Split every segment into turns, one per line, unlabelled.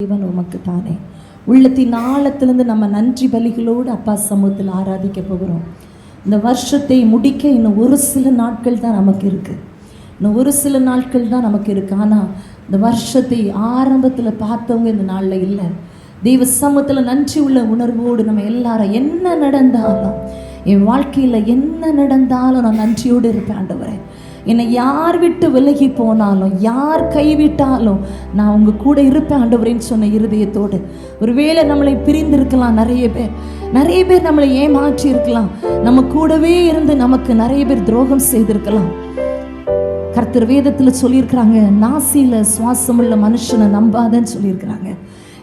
தேவன் உமக்கு தானே. உள்ளத்தின் ஆழத்திலிருந்து நம்ம நன்றி பலிகளோடு அப்பா சமூகத்தில் ஆராதிக்க போகிறோம். இந்த வருஷத்தை முடிக்க இன்னும் ஒரு சில நாட்கள் தான் நமக்கு இருக்குது. இன்னும் ஒரு சில நாட்கள் தான் நமக்கு இருக்குது. ஆனால் இந்த வருஷத்தை ஆரம்பத்தில் பார்த்தவங்க இந்த நாளில் இல்லை. தெய்வ சமூகத்தில் நன்றி உள்ள உணர்வோடு நம்ம எல்லாரும் என்ன நடந்தாலும், என் வாழ்க்கையில் என்ன நடந்தாலும் நான் நன்றியோடு இருப்பேன் ஆண்டவரே. என்னை யார் விட்டு விலகி போனாலும், யார் கைவிட்டாலும் நான் உங்கள் கூட இருப்பேன் ஆண்டவரேன்னு சொன்ன இருதயத்தோடு. ஒருவேளை நம்மளை பிரிந்திருக்கலாம், நிறைய பேர் நம்மளை ஏமாற்றி இருக்கலாம், நம்ம கூடவே இருந்து நமக்கு நிறைய பேர் துரோகம் செய்திருக்கலாம். கர்த்தர் வேதத்தில் சொல்லியிருக்கிறாங்க, நாசியில் சுவாசமுள்ள மனுஷனை நம்பாதன்னு சொல்லியிருக்கிறாங்க.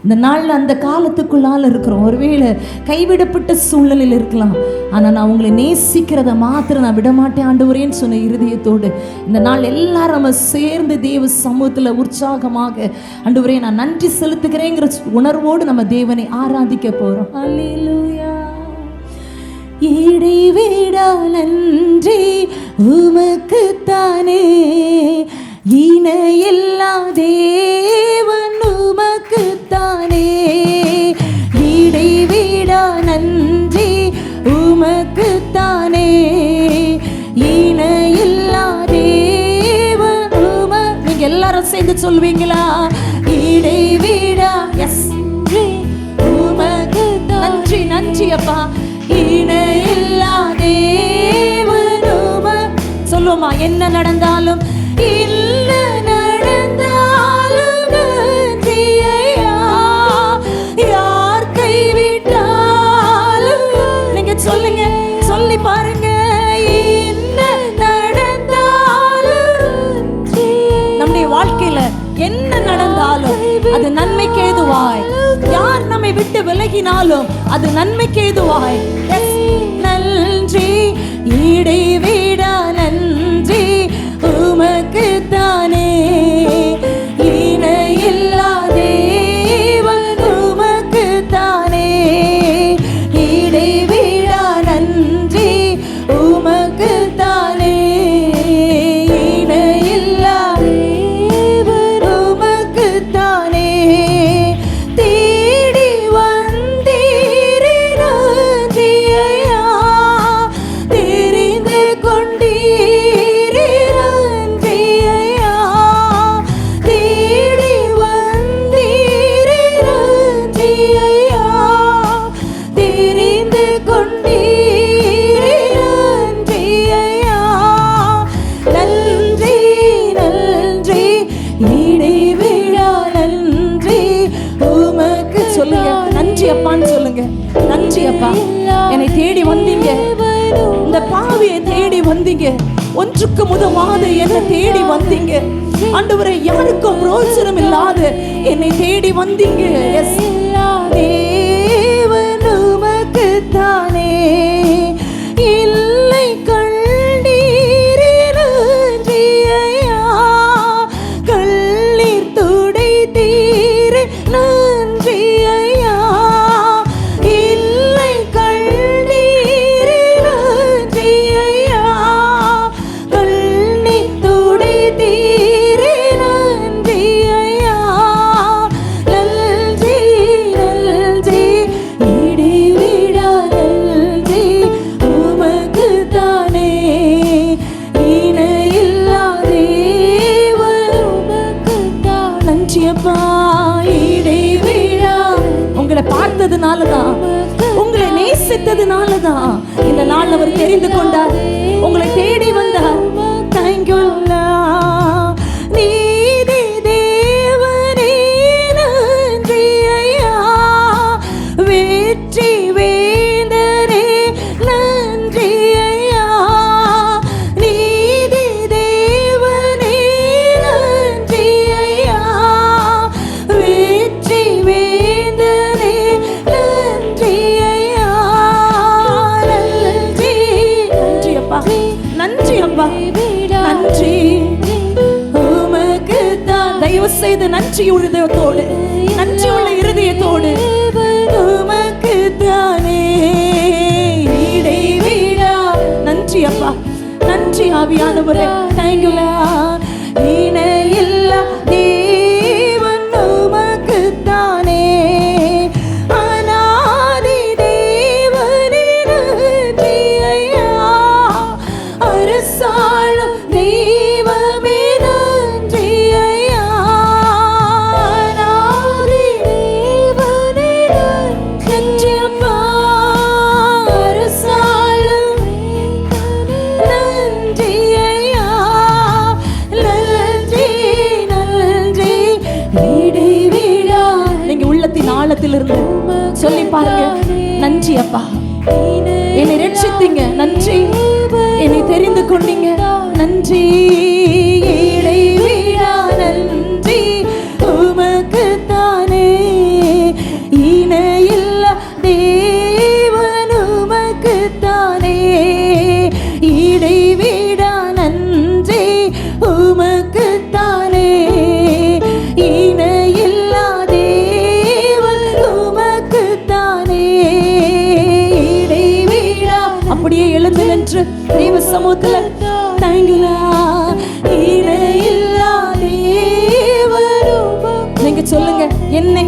இந்த நாளில் அந்த காலத்துக்குள்ளால் இருக்கிறோம். ஒருவேளை கைவிடப்பட்ட சூழ்நிலையில் இருக்கலாம், ஆனால் நான் உங்களை நேசிக்கிறத மாத்திரம் நான் விடமாட்டேன் ஆண்டவரேன்னு சொன்ன இருதயத்தோடு இந்த நாள் எல்லாரும் நம்ம சேர்ந்து தேவ சமூகத்தில் உற்சாகமாக ஆண்டவரே நான் நன்றி செலுத்துகிறேங்கிற உணர்வோடு நம்ம தேவனை ஆராதிக்க போகிறோம். அல்லேலூயா. இடைவிடா நன்றி உமக்குத்தானே, இணையில்லா தேவன் உமக்குத்தானே. இடைவிடா நன்றி உமக்குத்தானே, இணையில்லா தேவன் நீங்க எல்லாரும் சேர்ந்து சொல்வீங்களா? இடைவிடா எஸ் உமக்கு நன்றி, நன்றி அப்பா. இணையில்லா தேவன் சொல்லுமா? என்ன நடந்தாலும் யார் கைவிட்டாலும் நீங்க சொல்லுங்க, சொல்லி பாருங்க. என்ன நடந்தாலும் நம்முடைய வாழ்க்கையில என்ன நடந்தாலும் அது நன்மைக்கு ஏதுவாய். யார் நம்மை விட்டு விலகினாலும் அது நன்மைக்கு ஏதுவாய். நன்றி, இடைவிடா நன்றி உமக்கு தானே, இணையில்லா தேவன் உமக்கு தானே. இடைவிடா நன்றி உமக்கு தானே, இணையில்லா தேவன் உமக்கு தானே. தேடி வந்தீரே நன்றி ஐயா, தெரிந்து கொண்டீரே நன்றி ஐயா. தேடி வந்தீரே நன்றி ஐயா, தெரிந்து கொண்டீரே நன்றி ஐயா. நன்றி, நன்றி, இடைவிடா நன்றி உமக்கு. சொல்லுங்க, நன்றி அப்பான்னு சொல்லுங்க. நன்றி அப்பா, என்னை தேடி வந்தீங்க, இந்த பாவியை தேடி வந்தீங்க, ஒன்றுக்கு முதவாத என்னை தேடி வந்தீங்க ஆண்டவரே. யாருக்கும் பிரோஜனம் இல்லாத என்னை தேடி வந்தீங்க. எஸ் தேவன் உமக்கு தானே, இல்லை கண்டீரே நன்றி ஐயா, கண்ணீர் துடைத்தீரே நன்றி ஐயா. இல்லை கண்டீரே நன்றி ஐயா, கண்ணீர் துடைத்தீரே நன்றி ஐயா. நன்றி, நன்றி, இடைவிடா நன்றி உமக்கு தானே, இணையில்லா தேவன் உமக்கு தான். நன்றி அப்பா. இடைவிடா உங்களை பார்த்ததுனாலதான், உங்களை நேசித்ததுனாலதான் இந்த நாள் அவர் தெரிந்து கொண்டார், உங்களை தேடி வந்தார். தேங்க்யூ நீதி தேவனே நன்றி ஐயா, வெற்றி வேந்தனே நன்றி ஐயா. நீதி தேவனே நன்றி ஐயா, வெற்றி வேந்தனே நன்றி ஐயா. நன்றி, நன்றி அப்பா, நன்றி அப்பா, நன்றி உமக்கு தான். தயவு செய்து நன்றி இருதயத்தோடு, நன்றி உள்ள இருதயத்தோடு உமக்கு தானே, இடைவிடா நன்றி அப்பா, நன்றி ஆவியானவரே. தேங்க்யூ. இணையில்லா தேவன் உமக்கு தான். இருந்து சொல்லி பாருங்க. நன்றி அப்பா, என்னை ரட்சித்தீங்க, நன்றி. என்னை தெரிந்து கொண்டீங்க, நன்றி. இடைவிடா நன்றி உமக்கு தானே, இணையில்லா தேவன் உமக்கு தானே. இடைவிடா நன்றி உமக்கு தானே, இணையில்லா தேவன் உமக்கு தானே. இடைவிடா அப்படியே எழுந்து நின்று தெய்வ சமூகத்துல தாங்குலா. இணையில்லா தேவன் நீங்க சொல்லுங்க. என்னை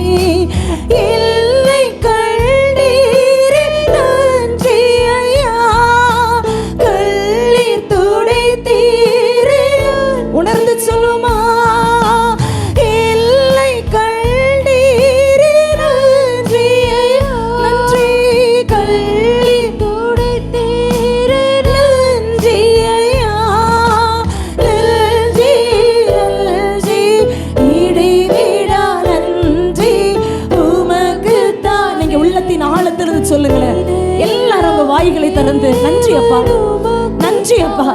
இல்லை கண்டீரே நன்றி ஐயா, கள்ளீர் துடைத்தீரே. உணர்ந்து சொல்லுமா, இல்லை கண்டீரே நன்றி ஐயா, நன்றி. கள்ளீர் துடைத்தீரே நன்றி ஐயா, நன்றி நன்றி. இடைவிடா நன்றி உமக்கு தான். நீங்க உள்ளத்தின் ஆழத்திலிருந்து சொல்லுங்களேன். எல்லாரும் உங்க வாய்களை திறந்து நன்றி அப்பா, நன்றி அப்பா.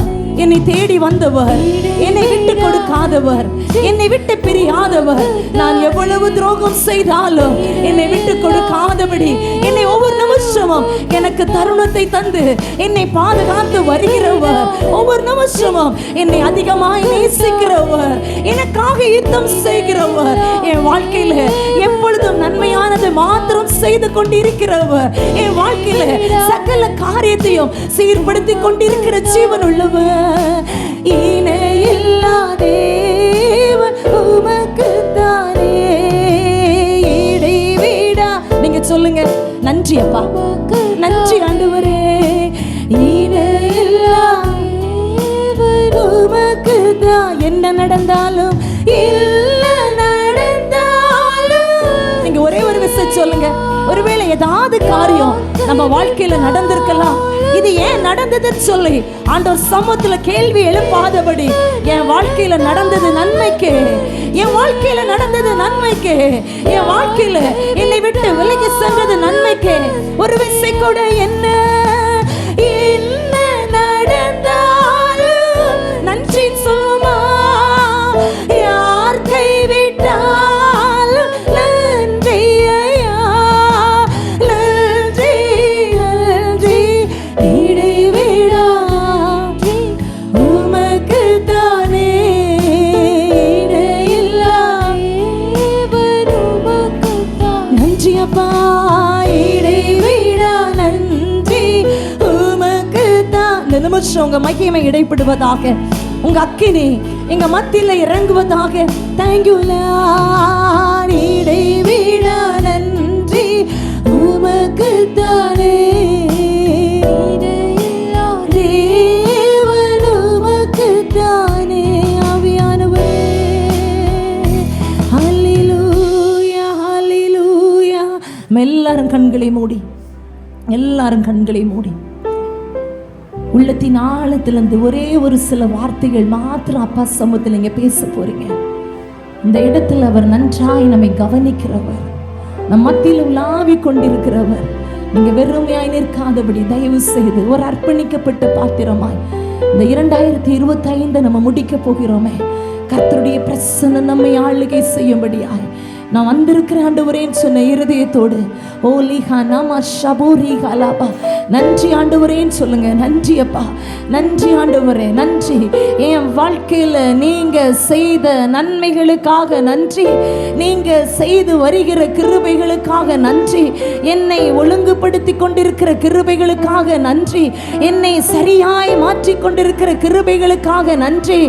என்னை தேடி வந்தவர், என்னை விட்டு கொடுக்காதவர், என்னை விட்டு பிரியாதவர். நான் எவ்வளவு துரோகம் செய்தாலும் என்னை விட்டு கொடுக்காதபடி, என்னை ஒவ்வொரு நிமிஷமும் எனக்கு தருணத்தை தந்து என்னை பாதுகாத்து வருகிறவர், ஒவ்வொரு நிமிஷமும் என்னை அதிகமாய் நேசிக்கிறவர், எனக்காக யுத்தம் செய்கிறவர், என் வாழ்க்கையில எப்பொழுதும் நன்மையானது மாத்திரம் செய்து கொண்டிருக்கிறவர், என் வாழ்க்கையில சகல காரியத்தையும் சீர்படுத்தி கொண்டிருக்கிற ஜீவன் உள்ளவர். இணையில்லா தேவன் உமக்கு தானே, இடைவிடா. நீங்க சொல்லுங்க. நன்றி அப்பா, நன்றி ஆண்டவரே. இணையில்லா தேவன் உமக்கு தான். என்ன நடந்தாலும் இல்ல நடந்தாலும், நீங்க ஒரே ஒரு விஷயம் சொல்லுங்க. ஒருவேளை ஏதாவது காரியம் நம்ம வாழ்க்கையில நடந்திருக்கலாம், இது ஏன் நடந்ததுன்னு சொல்லி ஆண்டவர் சமூகத்துல கேள்வி எழுப்பாதபடி, என் வாழ்க்கையில நடந்தது நன்மைக்கு, என் வாழ்க்கையில நடந்தது நன்மைக்கு, என் வாழ்க்கையில என்னை விட்டு விலகி சென்றது நன்மைக்கு. ஒரு விசை கூட என்ன என்ன நடந்தாலும் நன்றி சொல்லுமா. யார் கைவிட்டாலும் நன்றி ஐயா, நன்றி நன்றி. இடைவிடா உமக்கு தானே, இடையில்லா தேவன் உமக்கு தான். நன்றி அப்பா, இடைவிடா நன்றி உமக்கு தான். இந்த நிமிஷம் உங்க மகிமை இடைப்படுவதாக, உங்க அக்கினி எங்க மத்தியில இறங்குவதாக. Thank you Lord. இடைவிடா நன்றி உமக்கு தானே, இடையில்லா தேவன் உமக்கு தானே. ஆவியானவரே, ஹல்லேலூயா ஹல்லேலூயா. எல்லாரும் கண்களை மூடி, எல்லாரும் கண்களை மூடி உள்ளத்தின் ஆழத்திலிருந்து ஒரே ஒரு சில வார்த்தைகள் மாத்திரம் அப்பா சமூகத்தில் நீங்க பேச போறீங்க. இந்த இடத்துல அவர் நன்றாய் நம்மை கவனிக்கிறவர், நம் மத்தியில் உலாவி கொண்டிருக்கிறவர். நீங்க வெறுமையாய் நிற்காதபடி தயவு செய்து ஒரு அர்ப்பணிக்கப்பட்ட பாத்திரமாய் இந்த 2025 நம்ம முடிக்க போகிறோமே, கர்த்தருடைய பிரசன்னம் நம்மை ஆளுகை செய்யும்படியாய் நான் வந்திருக்கிறேன் ஆண்டவரேன்னு சொன்ன இருதயத்தோடு ஓலிஹா நாமா ஷபூரி ஹலாபா நன்றி ஆண்டவரேன்னு சொல்லுங்க. நன்றி அப்பா, நன்றி ஆண்டவரே, நன்றி. என் வாழ்க்கையில நீங்க செய்த நன்மைகளுக்காக நன்றி, நீங்க செய்து வருகிற கிருபைகளுக்காக நன்றி, என்னை ஒழுங்குபடுத்தி கொண்டிருக்கிற கிருபைகளுக்காக நன்றி, என்னை சரியாய் மாற்றி கொண்டிருக்கிற கிருபைகளுக்காக நன்றி,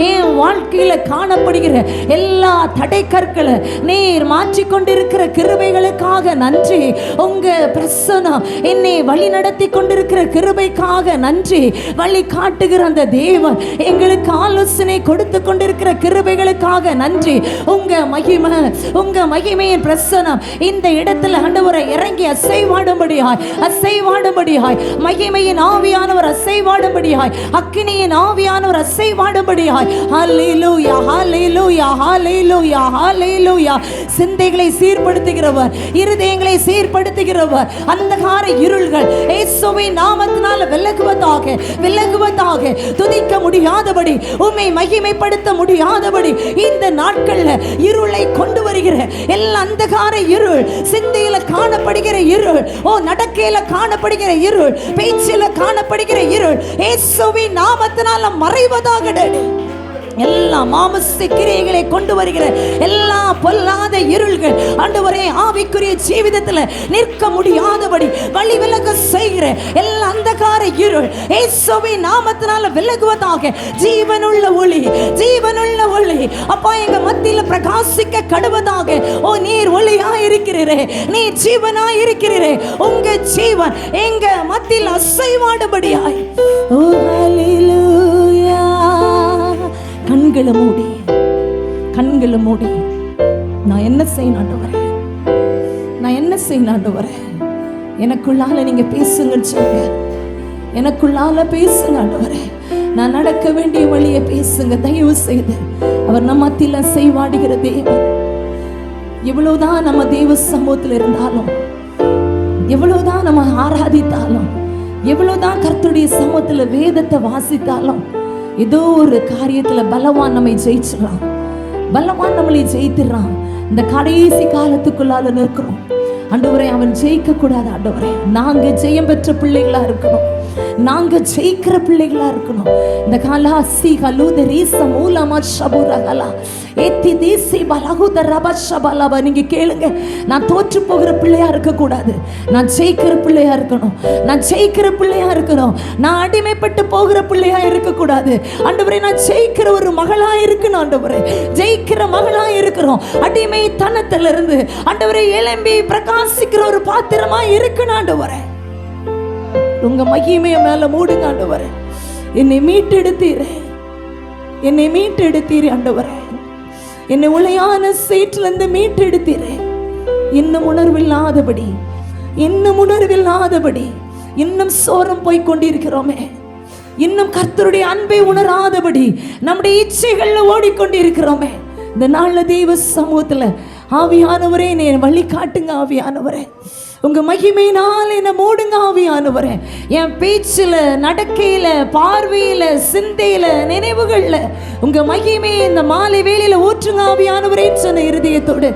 என் வாழ்க்கையில காணப்படுகிற எல்லா தடை கற்களை நீர் மாற்றி கொண்டிருக்கிற கிருபைகளுக்காக நன்றி, உங்க பிரசன்னம் என்னை வழி நடத்தி கொண்டிருக்கிற கிருபைக்காக நன்றி, வழி காட்டுகிற அந்த தேவன் எங்களுக்கு ஆலோசனை கொடுத்து கொண்டிருக்கிற கிருபைகளுக்காக நன்றி. உங்க மகிமை, உங்க மகிமையின் பிரசன்னம் இந்த இடத்துல ஆண்டவரை இறங்கி அசைவாடும்படியாய், அசைவாடும்படியாய், மகிமையின் ஆவியானவர் அசைவாடும்படியாய், அக்கினியின் ஆவியானவர் அசைவாடும்படியாய். ஹல்லேலூயா ஹல்லேலூயா ஹல்லேலூயா ஹல்லேலூயா. சிந்தைகளை சீர்படுத்துகிறவர், இருதயங்களை சீர்படுத்துகிறவர். அந்தகார இருள்கள் இயேசுவின் நாமத்தினால விலகுவதாக, விலகுவதாக. துதிக்க முடியாதபடி, உம்மை மகிமைப்படுத்த முடியாதபடி இந்த நாட்கள்ல இருளை கொண்டு வருகிற எல்லா அந்தகார இருள், சிந்தையில காணப்படுகிற இருள், நடக்கையில காணப்படுகிற இருள், பேச்சில காணப்படுகிற இருள் இயேசுவின் நாமத்தினால மறைவதாக. எல்லா மாம்ச கிரியைகளை கொண்டு வருகிற எல்லா பொல்லாத இருள்கள் ஆண்டவரே ஆவிக்குரிய ஜீவிதத்தில் நிற்க முடியாதபடி வழி விலக செய்கிற எல்லா அந்தகார இருள் இயேசுவின் நாமத்தினால விலகுவதாக. ஜீவனுள்ள ஒளி, ஜீவனுள்ள ஒளி அப்பா எங்க மத்தியில் பிரகாசிக்க கடுவதாக. நீர் ஒளியா இருக்கிறீரே, நீர் ஜீவனா இருக்கிறீரே, உங்க ஜீவன் எங்க மத்தியில் அசைவாடுபடியாய். ஓ ஹல்லேலூயா. கண்களை மூடி, கண்களை மூடி. நான் என்ன செய்யணும் ஆண்டவரே, நான் என்ன செய்யணும் ஆண்டவரே? எனக்குள்ளால நீங்க பேசுங்கன்னு சொல்லுங்க, எனக்குள்ளால பேசுங்க ஆண்டவரே. நான் நடக்க வேண்டிய வழியை பேசுங்க தயவு செய்து. அவர் நம்ம மத்தியில செய்வாடுகிற தேவன். எவ்வளவுதான் நம்ம தேவ சமூகத்தில் இருந்தாலும், எவ்வளவுதான் நம்ம ஆராதித்தாலும், எவ்வளவுதான் கர்த்தருடைய சமூகத்துல வேதத்தை வாசித்தாலும், ஏதோ ஒரு காரியத்துல பலவான் நம்மை ஜெயிச்சிடறான், பலவான் நம்மளை ஜெயித்துறான். இந்த கடைசி காலத்துக்குள்ளால நிற்கிறோம் ஆண்டவரே. அவன் ஜெயிக்க கூடாது ஆண்டவரே. நாங்க ஜெயம் பெற்ற பிள்ளைகளா இருக்கணும், நாங்க ஜெயிக்கிற பிள்ளைகளா இருக்கணும். இந்த காலாசி கலூத ரீச மூலமா ஷபுரகலா ஏத்தி தேசி பலகுத ரப ஷபலப. நீங்க கேளுங்க, நான் தோற்று போகிற பிள்ளையா இருக்க கூடாது, நான் ஜெயிக்கிற பிள்ளையா இருக்கணும், நான் ஜெயிக்கிற பிள்ளையா இருக்கணும். நான் அடிமைப்பட்டு போகிற பிள்ளையா இருக்க கூடாது ஆண்டவரே. நான் ஜெயிக்கிற ஒரு மகளா இருக்கணும் ஆண்டவரே, ஜெயிக்கிற மகளா இருக்கிறோம். அடிமைத்தனத்திலிருந்து ஆண்டவரே எழும்பி பிரகாசிக்கிற ஒரு பாத்திரமா இருக்கணும் ஆண்டவரே. உங்க மகிமைய மேல மூடுங்க ஆண்டவரே. என்னை மீட்டெடுத்தீரே, என்னை மீட்டெடுத்தீரே ஆண்டவரே. என்னை உளையான சேற்றிலிருந்து மீட்டெடுத்தீரே. இன்னும் உணர்வில்லாதபடி, இன்னும் உணர்வில்லாதபடி, இன்னும் சோரம் போய் கொண்டிருக்கிறோமே, இன்னும் கர்த்தருடைய அன்பை உணராதபடி நம்முடைய இச்சைகள்ல ஓடிக்கொண்டிருக்கிறோமே. இந்த நாள்ல தெய்வ சமூகத்துல ஆவியானவரே என்னை வழி காட்டுங்க ஆவியானவரே. உங்க மகிமையினால் என்ன மூடுங்க ஆவியானவரே. என் பேச்சில், நடக்கையில, பார்வையில, சிந்தையில, நினைவுகள்ல உங்க மகிமையை இந்த மாலை வேளையில ஊற்றுங்க ஆவியானவரே சொன்ன இருதயத்தோடு.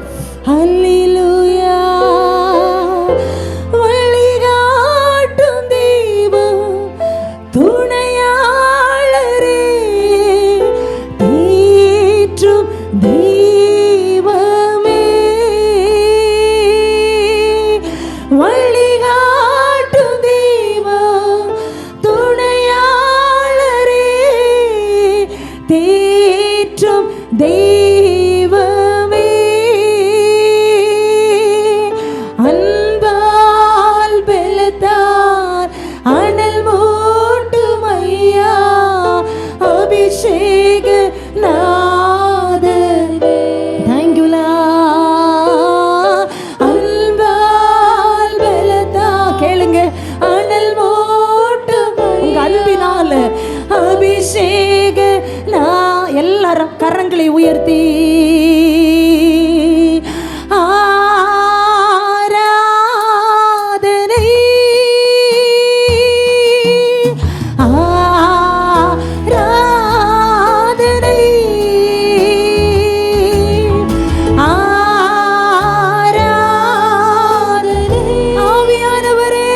ஹல்லேலூயா. வழிகாட்டும் தெய்வம், துணையாளரே, தேற்றும் தெய்வமே, வழிகாட்டும் தெய்வம், துணையாளரே, தேற்றும் தெய்வமே, அன்பால் பெலத்தார் அனல் மூட்டும் ஐயா, அபிஷேக நாதனே. தேங்க்யூலா. அன்பால் பெலத்தா கேளுங்க, அனல் மூட்டும் உங்க அன்பினால அபிஷேக. எல்லாரும் கரங்களை உயர்த்தி ஆராதனை, ஆராதனை, ஆராதனை. ஆவியானவரே,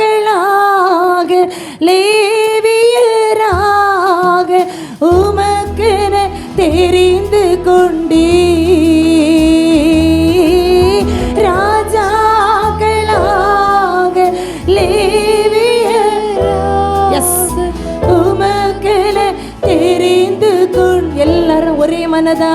ராஜாக்களாக லேவியராக தெரிந்து கொண்டீ ராஜாக்களாக உமக்கென தெரிந்து கொண்டு எல்லாரும் ஒரே மனதா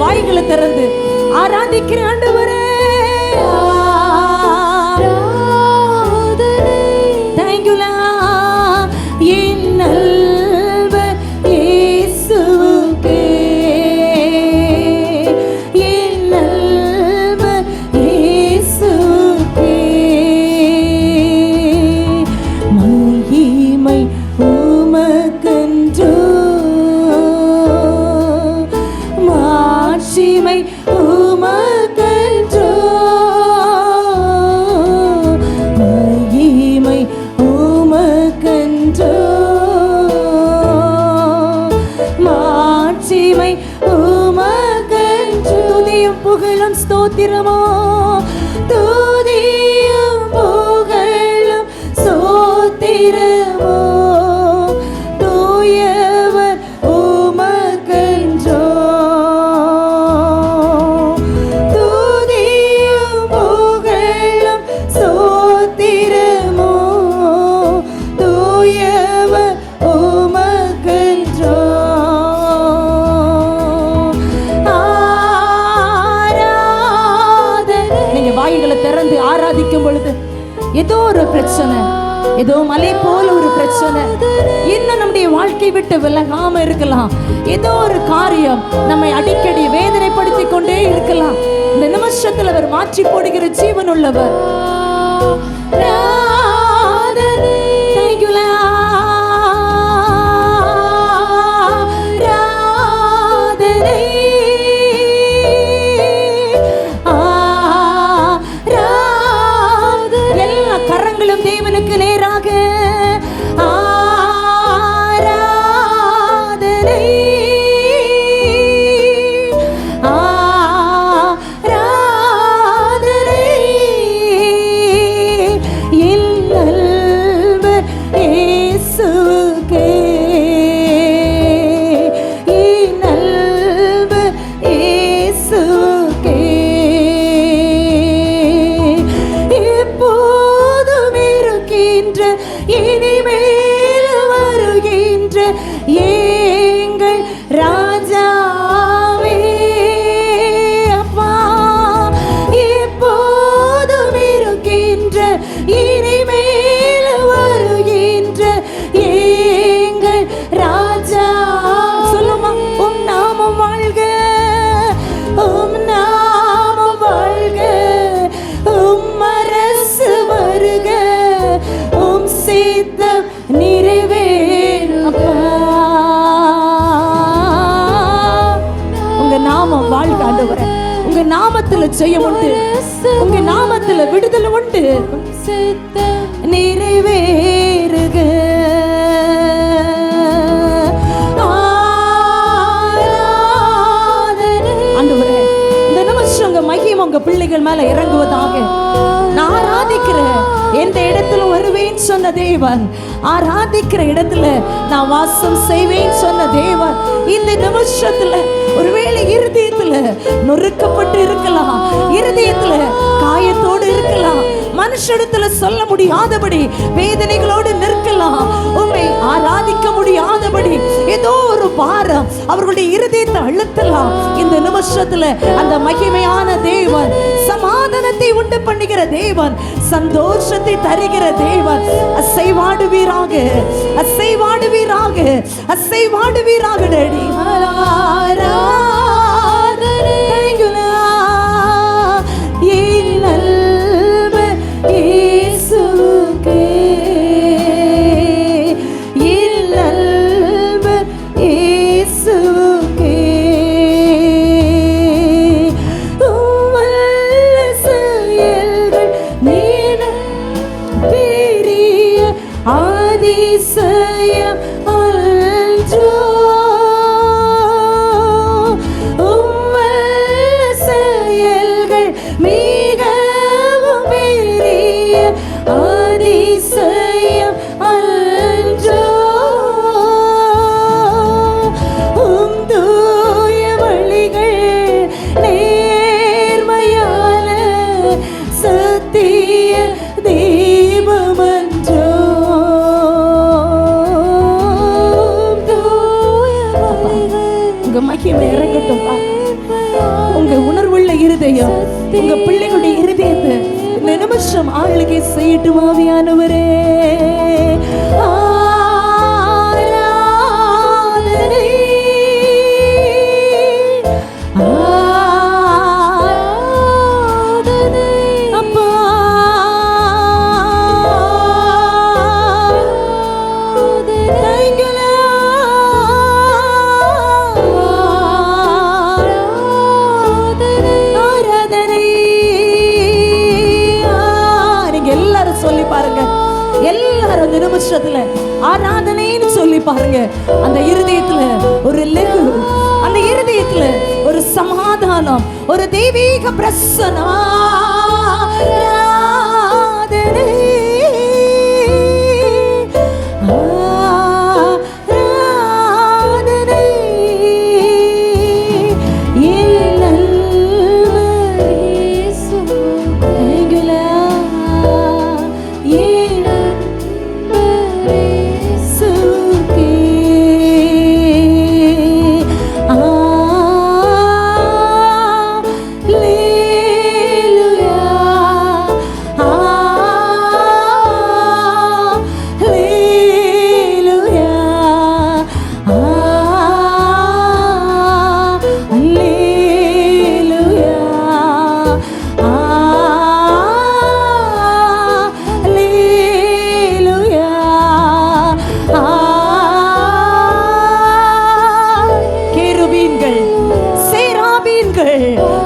வாய்களை திறந்து ஆராதிக்கிற ஆண்டவரே Thank you என் நல்வர் இயேசுவுக்கே என் நல்வர் இயேசுவுக்கே மகிமை உமக்கென்றோ மாட்சிமை உமக்கென்றோ மகிமை உமக்கென்றோ மாட்சிமை உமக்கென்றோ துதியும் புகழும் ஸ்தோத்திரமோ துதியும் புகழும் ஸ்தோத்திரமோ தூயவர் உமக்கென்றோ திறந்து ஆராதிக்கும் பொழுது ஏதோ ஒரு பிரச்சனை, ஏதோ மலை போல ஒரு பிரச்சனை இன்னும் நம்முடைய வாழ்க்கை விட்டு விலகாம இருக்கலாம். ஏதோ ஒரு காரியம் நம்மை அடிக்கடி வேதனைப்படுத்தி கொண்டே இருக்கலாம். இந்த நிமிஷத்தில் அவர் மாற்றி போடுகிற ஜீவன் உள்ளவர். தேவனுக்கு நேராக ஆராதனை ஆராதனை என் நல்வர் இயேசுவுக்கே என் நல்வர் இயேசுவுக்கே இனிமேல் வருகின்ற எங்கள் ராஜாவே அப்பா எப்போதும் இருக்கின்ற இனிமேல் வருகின்ற எங்கள் ராஜா சொல்லுமா உம் நாமம் வாழ்க உம் நாமம் வாழ்க உம் அரசு வருக உம் சித்தம் நிறைவேறும் அப்பா. உங்க நாமம் வாழ்க ஆண்டவரே. உங்க நாமத்துல ஜெயம் உண்டு, உங்க நாமத்துல விடுதலை உண்டு. சித்தம் நிறைவேறுக ஆண்டவரே. இந்த நிமிஷம் உங்க மகிமை உங்க பிள்ளைகள் மேல இறங்குவதாக. நான் ஆராதிக்கிறேன், எந்த இடத்துல வருவேன் சொன்ன தேவன், ஆராதிக்கிற இடத்துல நான் வாசம் செய்வேன் சொன்ன தேவன் இந்த நிமிஷத்துல ஒருவேளை இருதயத்துல நொறுக்கப்பட்டு இருக்கலாம், இருதயத்துல காயத்தோடு இருக்கலாம், மனுஷத்துல சொல்ல முடியாதபடி வேதனைகளோடு நிற்கலாம், உண்மை ஆராதிக்க முடியாதபடி ஏதோ ஒரு பாரம் அவர்களுடைய இருதயத்தை அழுத்தலாம். இந்த நிமிஷத்துல அந்த மகிமையான தேவன், சமாதானத்தை உண்டு பண்ணுகிற தேவன், சந்தோஷத்தை தருகிற தேவன் அசைவாடுவீராக, அசைவாடுவீராக, அசைவாடுவீராக. டேடி அதிசயம் அன்றோ உங்க மகிமை இறங்கட்டும். உங்க உணர்வுள்ள இருதயம், உங்க பிள்ளைகளுடைய இருதயத்தை இந்த நிமிஷம் ஆளுகை செய்யட்டும் ஆவியானவரே. நிமிஷத்துல ஆராதனைன்னு சொல்லி பாருங்க. அந்த இருதயத்துல ஒரு லெகு, அந்த இருதயத்துல ஒரு சமாதானம், ஒரு தெய்வீக பிரசன்னம்.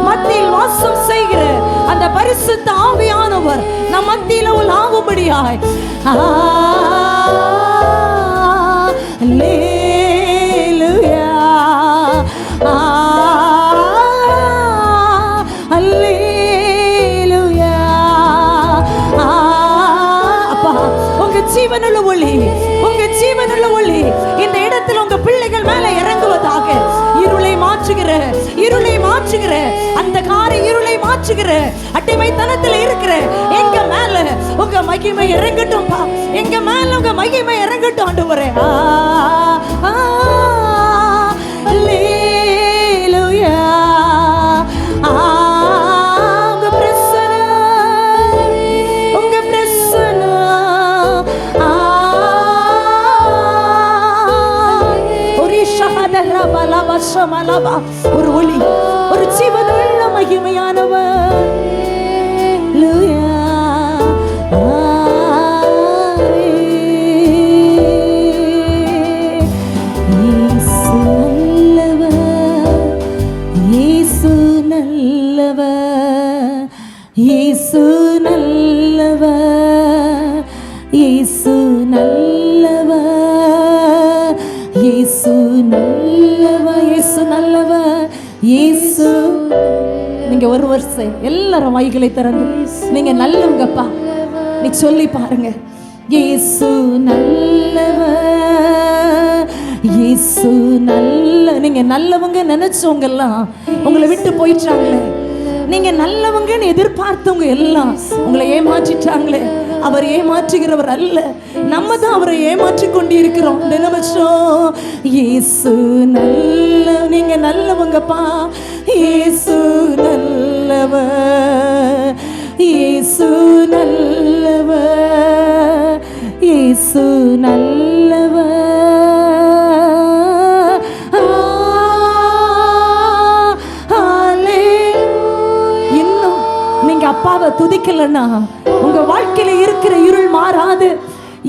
மத்தியில் வாசம் செய்கிற அந்த பரிசுத்த ஆவியானவர் நம் மத்தியில் உலாவும்படியாய் அல்லேலூயா அல்லேலூயா. அப்பா உங்க ஜீவனுள்ள ஒளி, உங்க ஜீவனுள்ள ஒளி இந்த இடத்தில் உங்க பிள்ளைகள் மேல இறங்குவதாக. இருளை மாற்றுகிற, இருளை மாற்றுகிற, அந்த காரை இருளை மாற்றுகிற அடிமைத்தனத்தில் இருக்கிற எங்க மேல உங்க மகிமை இறங்கட்டும். எங்க மேல உங்க மகிமை இறங்கட்டும் ஆண்டவரே. அல்லேலூயா. உங்க பிரசன்னம், உங்க பிரசன்னம். ஒரு ஒளி, ஒரு ஜீவனுள்ள மகிமையானவர். இயேசு நல்லவர், இயேசு நல்லவர், இயேசு நல்லவர், இயேசு நல்லவர், இயேசு நல்லவர், இயேசு. நீங்க ஒரு வருஷம் எல்லாரும் வாய்களை திறந்து நீங்க நல்லவங்கப்பா நீ சொல்லி பாருங்க. இயேசு நல்லவர், இயேசு நல்ல. நீங்க நல்லவங்க நினைச்சவங்க எல்லாம் உங்களை விட்டு போயிட்டாங்களே. நீங்க நல்லவங்கன்னு எதிர்பார்த்தவங்க எல்லாம் உங்களை ஏமாற்றிட்டாங்களே. அவர் ஏமாற்றுகிறவர் அல்ல, நம்ம தான் அவரை ஏமாற்றி கொண்டு இருக்கிறோம் தினவச்சம். இயேசு நல்ல, நீங்க நல்லவங்கப்பா. இயேசு நல்லவர், இயேசு நல்லவர், இயேசு நல்லவர். இன்னும் நீங்க அப்பாவை துதிக்கலன்னா உங்க வாழ்க்கையில இருக்கிற இருள் மாறாது.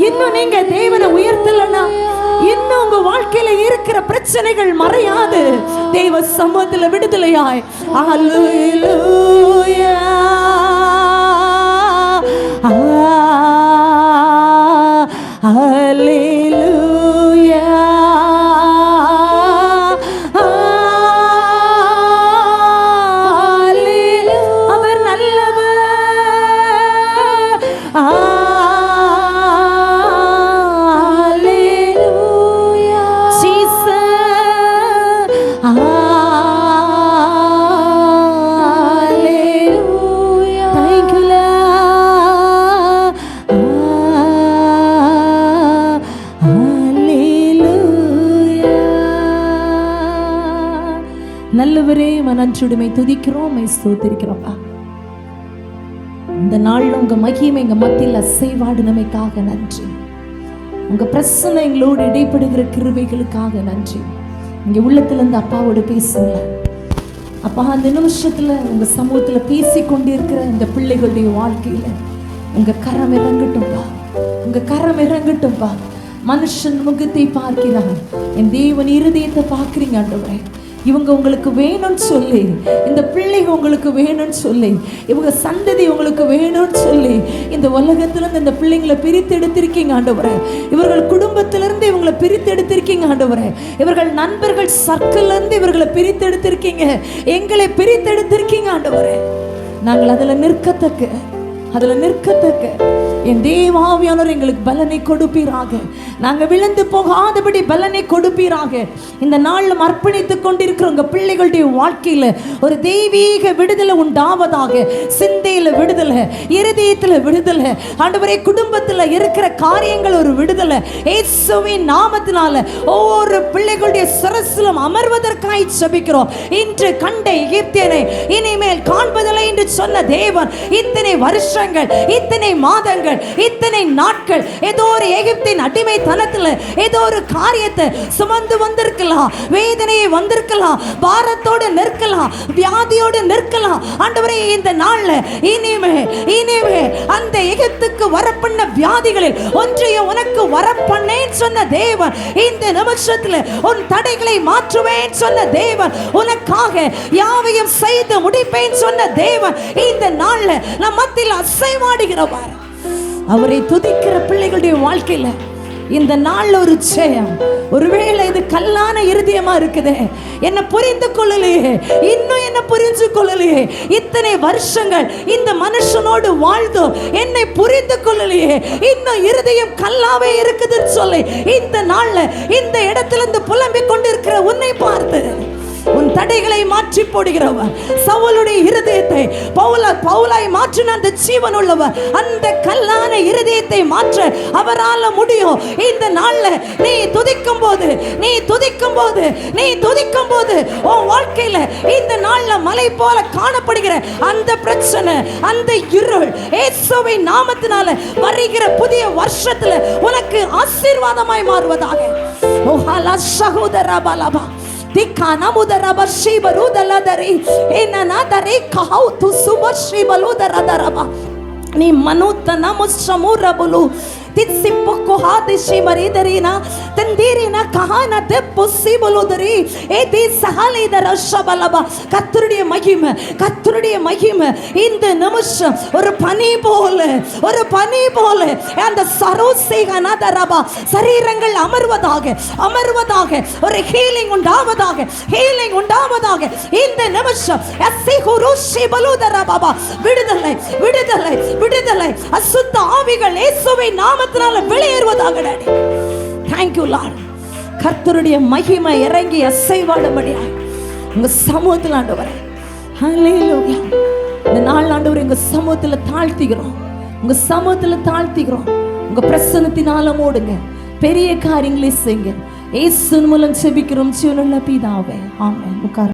இன்னும் நீங்க தேவனை உயர்த்தலன்னா இன்னும் உங்க வாழ்க்கையில இருக்கிற பிரச்சனைகள் மறையாது. தேவ சமூகத்துல விடுதலையாய் அல்லேலூயா அல்லேலூயா. அவர் நல்லவர். நல்லவரே நன்றியுடைமை துதிக்கிறோம், ஸ்தோத்திரிக்கிறோம்ப்பா. இந்த நாள்ல உங்க மகிமை எங்க மத்தியில் அசைவாடினமைக்காக நன்றி. உங்க பிரசன்னம் எங்களோடு இடைப்படுகிற கிருபைகளுக்காக நன்றி. இங்க உள்ளத்திலிருந்து அப்பாவோடு பேசுங்க அப்பா. அந்த நிமிஷத்துல உங்க சமூகத்துல பேசி கொண்டிருக்கிற இந்த பிள்ளைகளுடைய வாழ்க்கையில உங்க கரம் இறங்கட்டும்பா, உங்க கரம் இறங்கட்டும்பா. மனுஷன் முகத்தை பார்க்கிறான், என் தேவன் இருதயத்தை பார்க்கிறீங்க ஆண்டவரே. இவங்க உங்களுக்கு வேணும்னு சொல்லி, இந்த பிள்ளைங்க உங்களுக்கு வேணும்னு சொல்லி, இவங்க சந்ததி உங்களுக்கு வேணும்னு சொல்லி இந்த உலகத்திலிருந்து இந்த பிள்ளைங்களை பிரித்து எடுத்திருக்கீங்க ஆண்டவரே. இவர்கள் குடும்பத்திலிருந்து இவங்களை பிரித்து எடுத்திருக்கீங்க ஆண்டவரே. இவர்கள் நண்பர்கள் சர்க்கிள்ல இருந்து இவர்களை பிரித்து எடுத்திருக்கீங்க, எங்களை பிரித்து எடுத்திருக்கீங்க ஆண்டவரே. நாங்கள் அதுல நிற்கத்தக்க என் தேவாவியானவர் எங்களுக்கு பலனை கொடுப்பீராக. நாங்கள் விழுந்து போகாதபடி பலனை கொடுப்பீராக. இந்த நாளில் அர்ப்பணித்துக் கொண்டிருக்கிற உங்க பிள்ளைகளுடைய வாழ்க்கையில ஒரு தெய்வீக விடுதலை உண்டாவதாக. சிந்தையில விடுதலை, இருதயத்துல விடுதலை ஆண்டவரே. குடும்பத்துல இருக்கிற காரியங்கள் ஒரு விடுதலை இயேசுவின் நாமத்தினால ஒவ்வொரு பிள்ளைகளுடைய சிரசிலும் அமர்வதற்காய் ஜெபிக்கிறோம். இன்று கண்ட எகிப்தியனை இனிமேல் காண்பதில்லை என்று சொன்ன தேவன் இத்தனை வருஷங்கள், இத்தனை மாதங்கள், இத்தனை நாட்கள் ஏதோ ஒரு எகிப்தின் அடிமைத்தனத்தில் ஏதோ ஒரு காரியத்தை சுமந்து வந்திருக்கலாம், வேதனையை வந்திருக்கலாம், பாரத்தோடு நிற்கலாம், வியாதியோடு நிற்கலாம். ஆண்டவரே, இந்த நாள்ல இனிமே அந்த எகிப்துக்கு வரப்பண்ண வியாதிகளில் ஒன்றையும் உனக்கு வரப்பண்ணேன் சொன்ன தேவன் இந்த நிமிஷத்துல உன் தடைகளை மாற்றுவேன் சொன்ன தேவன், உனக்காக யாவையும் செய்து முடிப்பேன் சொன்ன தேவன் இந்த நாள்ல நம் மத்தியில் அசைவாடுகிறவர். அவரை துதிக்கிற பிள்ளைகளுடைய வாழ்க்கையில இந்த நாள்ல ஒரு ஜெயம். ஒருவேளை இது கல்லான இருதயமா இருக்குது, என்ன புரிந்து கொள்ளலையே, இன்னும் என்ன புரிஞ்சு கொள்ளலையே, இத்தனை வருஷங்கள் இந்த மனுஷனோடு வாழ்ந்தோம், என்னை புரிந்து கொள்ளலையே, இன்னும் இருதயம் கல்லாவே இருக்குதுன்னு சொல்லி இந்த நாள்ல இந்த இடத்துல இருந்து புலம்பிக் கொண்டிருக்கிற உன்னை பார்த்து உன் தடைகளை மாற்றி போடுகிறவர், சவுலுடைய இருதயத்தை பவுலாய் மாற்றின அந்த ஜீவன் உள்ளவர், அந்த கல்லான இருதயத்தை மாற்ற அவரால் முடியும். இந்த நாள்ல நீ துதிக்கும் போது உன் வாழ்க்கையில இந்த நாள்ல மலை போல காணப்படுகிற அந்த பிரச்சனை, அந்த இருள் இயேசுவின் நாமத்தினால வருகிற புதிய வருஷத்துல உனக்கு ஆசீர்வாதமாய் மாறுவதாக. ஓஹாலா சகோதரா பலபா Dikana mudara barshi barudala dari enana dari kahau tu subarshi baludara daraba ni manuta namushamura bulu திசிப்புக்கு ஹாதிஷி மரிதரினா தந்திரினா கஹானா தெப்புசி பலோதரி ஏதி சஹலிதர ஷபலபா. கர்த்தருடைய மகிமை இந்த நிமிஷம் ஒரு பனி போல அந்த சரோசேகனதரபா சரீரங்கள் அமர்வதாக ஒரு ஹீலிங் உண்டாவதாக இந்த நிமிஷம் அசிகுருஷி பலோதரபா. விடுதலை அசுத்த ஆவிகள் இயேசுவின் நாமத்தினால வெளியேறுவதாக. Daddy, thank you Lord. கர்த்தருடைய மகிமை இறங்கி அசைவாடும்படியாக உங்க சமூகத்தில் ஆண்டவரே, ஹல்லேலூயா. இந்த நாள் ஆண்டவரே உங்க சமூகத்தில் தாழ்த்திக்கிறோம். உங்க பிரசன்னத்தினால மூடுங்க, பெரிய காரியங்களை செய்யுங்க. இயேசுவின் மூலம் ஜெபிக்கிறோம் ஜீவனுள்ள பிதாவே, ஆமென்.